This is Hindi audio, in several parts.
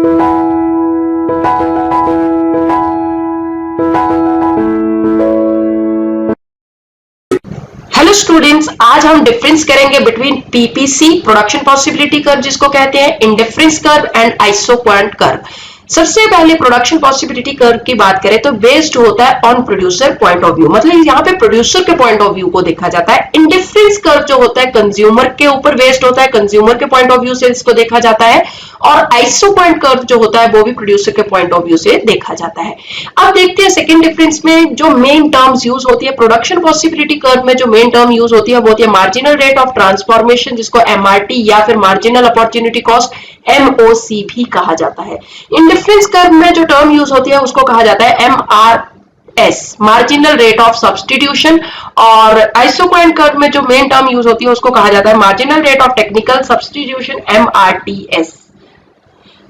हेलो स्टूडेंट्स, आज हम डिफरेंस करेंगे between PPC production possibility curve जिसको कहते हैं, indifference curve and isoquant curve. सबसे पहले प्रोडक्शन पॉसिबिलिटी कर्व की बात करें तो बेस्ड होता है on producer point of view, मतलब यहाँ पे प्रोड्यूसर के पॉइंट ऑफ व्यू को देखा जाता है। इंडिफरेंस कर्व जो होता है कंज्यूमर के ऊपर बेस्ड होता है, कंज्यूमर के पॉइंट ऑफ व्यू से इसको देखा जाता है। और आइसोक्वांट कर्व जो होता है वो भी प्रोड्यूसर के पॉइंट ऑफ व्यू से देखा जाता है। अब देखते हैं सेकंड डिफरेंस में जो मेन टर्म्स यूज होती है प्रोडक्शन पॉसिबिलिटी कर्व में, जो मेन टर्म यूज होती है वो होती है मार्जिनल रेट ऑफ ट्रांसफॉर्मेशन, जिसको एमआरटी या फिर मार्जिनल अपॉर्चुनिटी कॉस्ट एमओसी भी कहा जाता है। इंडिफरेंस कर्व में जो टर्म यूज होती है उसको कहा जाता है MRS, marginal rate of substitution. और आइसोक्वांट कर्व में जो मेन टर्म यूज होती है उसको कहा जाता है marginal rate of technical substitution, MRTS.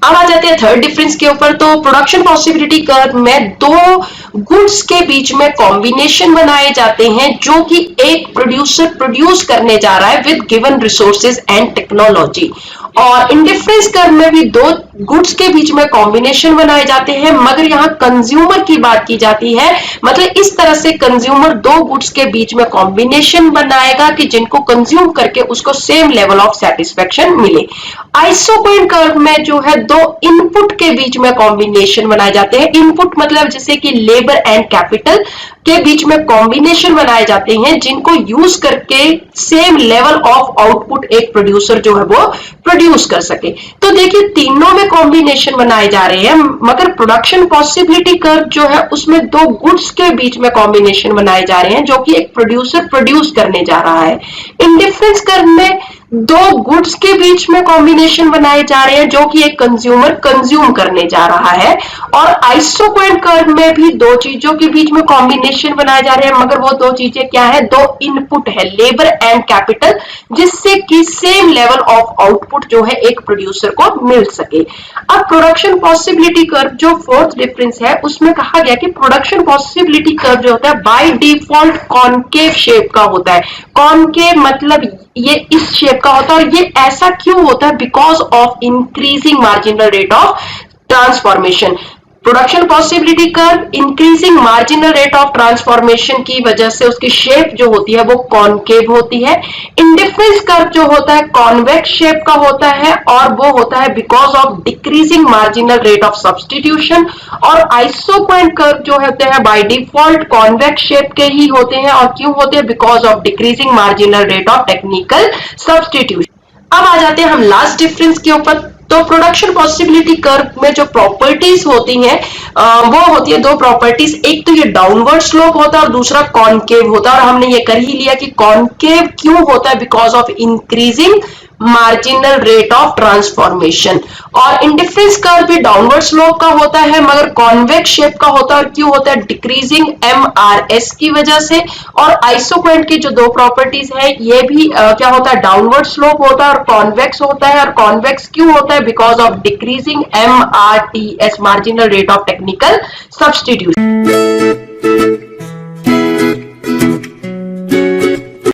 अब आ जाते हैं थर्ड डिफरेंस के ऊपर। तो प्रोडक्शन पॉसिबिलिटी कर्व में दो गुड्स के बीच में कॉम्बिनेशन बनाए जाते हैं जो कि एक प्रोड्यूसर प्रोड्यूस करने जा रहा है with given resources and technology. और इंडिफरेंस कर्व में भी दो गुड्स के बीच में कॉम्बिनेशन बनाए जाते हैं, मगर यहाँ कंज्यूमर की बात की जाती है। मतलब इस तरह से कंज्यूमर दो गुड्स के बीच में कॉम्बिनेशन बनाएगा कि जिनको कंज्यूम करके उसको सेम लेवल ऑफ सेटिस्फेक्शन मिले। आइसोक्वांट कर्व में जो है दो इनपुट के बीच में कॉम्बिनेशन बनाए जाते हैं। इनपुट मतलब जैसे कि लेबर एंड कैपिटल के बीच में कॉम्बिनेशन बनाए जाते हैं जिनको यूज करके सेम लेवल ऑफ आउटपुट एक प्रोड्यूसर जो है वो प्रोड्यूस कर सके। तो देखिए तीनों में कॉम्बिनेशन बनाए जा रहे हैं, मगर प्रोडक्शन पॉसिबिलिटी कर्व जो है उसमें दो गुड्स के बीच में कॉम्बिनेशन बनाए जा रहे हैं जो कि एक प्रोड्यूसर प्रोड्यूस करने जा रहा है। इंडिफरेंस कर्व में दो गुड्स के बीच में कॉम्बिनेशन बनाए जा रहे हैं जो कि एक कंज्यूमर कंज्यूम करने जा रहा है। और आइसोक्वांट कर्व में भी दो चीजों के बीच में कॉम्बिनेशन बनाए जा रहे हैं, मगर वो दो चीजें क्या है, दो इनपुट है लेबर एंड कैपिटल, जिससे कि सेम लेवल ऑफ आउटपुट जो है एक प्रोड्यूसर को मिल सके। अब प्रोडक्शन पॉसिबिलिटी कर्व जो फोर्थ डिफरेंस है उसमें कहा गया कि प्रोडक्शन पॉसिबिलिटी कर्व जो होता है बाय डिफॉल्ट कॉनकेव शेप का होता है। कॉनकेव मतलब ये इस शेप का होता है। और ये ऐसा क्यों होता है? Because of increasing marginal rate of transformation. Production possibility curve increasing marginal rate of transformation की वजह से उसकी शेप जो होती है वो कॉनकेव होती है। इंडिफरेंस कर्व जो होता है कॉन्वेक्स शेप का होता है और वो होता है because of decreasing marginal rate of substitution. और आइसोक्वांट कर्व जो होते हैं बाय डिफॉल्ट कॉन्वेक्स शेप के ही होते हैं। और क्यों होते हैं? Because of decreasing marginal rate of technical substitution. अब आ जाते हैं हम लास्ट डिफरेंस के ऊपर। तो प्रोडक्शन पॉसिबिलिटी कर्व में जो प्रॉपर्टीज होती हैं वो होती है दो प्रॉपर्टीज, एक तो ये डाउनवर्ड स्लोप होता है और दूसरा कॉनकेव होता है। और हमने ये कर ही लिया कि कॉनकेव क्यों होता है? Because of increasing marginal rate of transformation. और इंडिफरेंस कर्व भी डाउनवर्ड स्लोप का होता है मगर कॉन्वेक्स शेप का होता है। और क्यों होता है? डिक्रीजिंग एमआरएस की वजह से। और आइसोक्वांट की जो दो प्रॉपर्टीज है ये भी क्या होता है? डाउनवर्ड स्लोप होता है और कॉन्वेक्स होता है। और कॉन्वेक्स क्यों होता है? Because of decreasing MRTS, marginal rate of technical substitution.